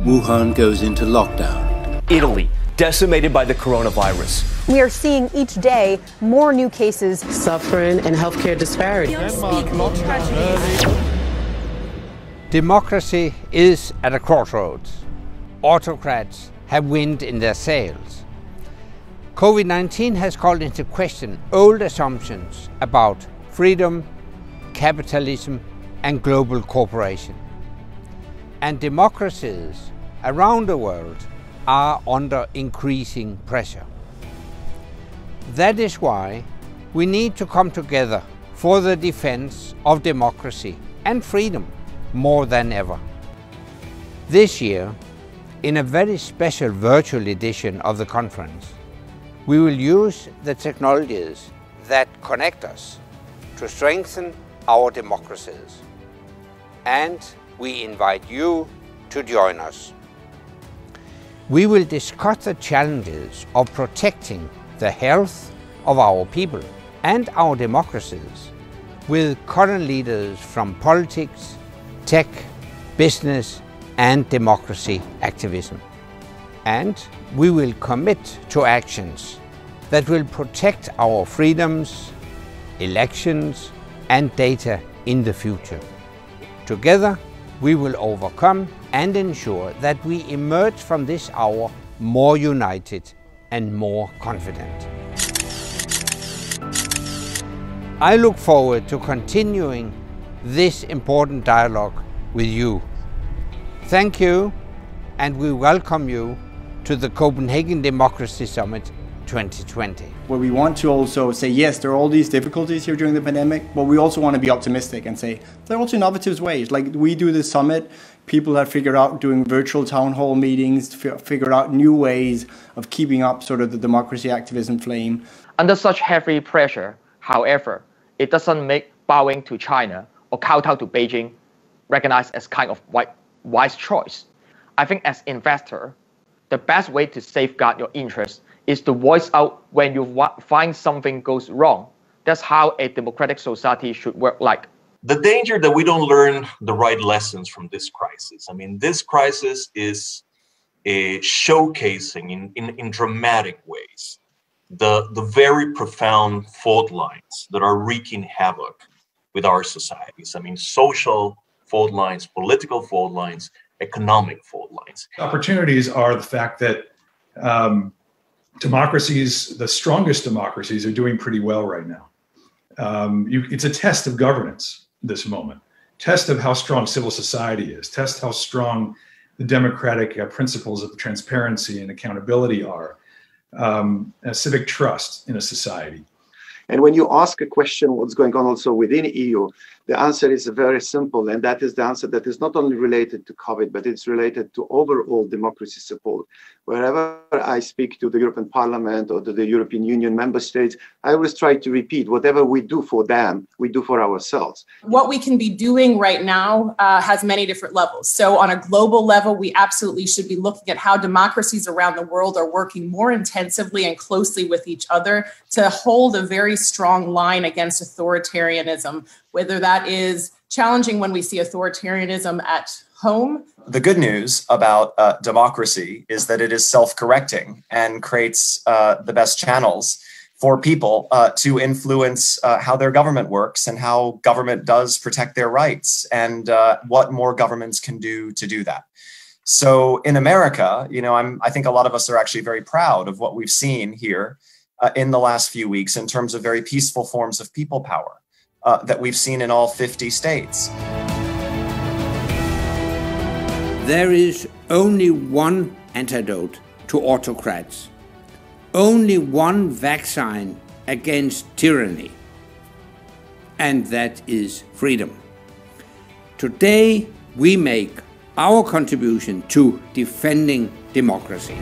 Wuhan goes into lockdown. Italy, decimated by the coronavirus. We are seeing each day more new cases. Suffering and healthcare disparities. Unspeakable tragedies. Democracy is at a crossroads. Autocrats have wind in their sails. COVID-19 has called into question old assumptions about freedom, capitalism, and global cooperation. And democracies around the world are under increasing pressure. That is why we need to come together for the defense of democracy and freedom more than ever. This year, in a very special virtual edition of the conference, we will use the technologies that connect us to strengthen our democracies. And we invite you to join us. We will discuss the challenges of protecting the health of our people and our democracies with current leaders from politics, tech, business, and democracy activism. And we will commit to actions that will protect our freedoms, elections, and data in the future. Together, we will overcome and ensure that we emerge from this hour more united and more confident. I look forward to continuing this important dialogue with you. Thank you, and we welcome you to the Copenhagen Democracy Summit 2020. Where we want to also say, yes, there are all these difficulties here during the pandemic, but we also want to be optimistic and say there are also innovative ways. Like we do this summit, people have figured out doing virtual town hall meetings, figured out new ways of keeping up sort of the democracy activism flame. Under such heavy pressure, however, it doesn't make bowing to China or kowtow to Beijing recognized as kind of wise choice. I think as investor, the best way to safeguard your interests is to voice out when you find something goes wrong. That's how a democratic society should work like. The danger that we don't learn the right lessons from this crisis. I mean, this crisis is showcasing in dramatic ways the very profound fault lines that are wreaking havoc with our societies. I mean, social fault lines, political fault lines, economic fault lines. Opportunities are the fact that democracies, the strongest democracies, are doing pretty well right now. It's a test of governance, this moment. Test of how strong civil society is. Test how strong the democratic principles of transparency and accountability are. Civic trust in a society. And when you ask a question, what's going on also within EU, the answer is very simple. And that is the answer that is not only related to COVID, but it's related to overall democracy support. Wherever I speak to the European Parliament or to the European Union member states, I always try to repeat, whatever we do for them, we do for ourselves. What we can be doing right now has many different levels. So on a global level, we absolutely should be looking at how democracies around the world are working more intensively and closely with each other to hold a very strong line against authoritarianism, whether that is challenging when we see authoritarianism at home. The good news about democracy is that it is self-correcting and creates the best channels for people to influence how their government works and how government does protect their rights and what more governments can do to do that. So in America, I think a lot of us are actually very proud of what we've seen here in the last few weeks in terms of very peaceful forms of people power that we've seen in all 50 states. There is only one antidote to autocrats, only one vaccine against tyranny, and that is freedom. Today, we make our contribution to defending democracy.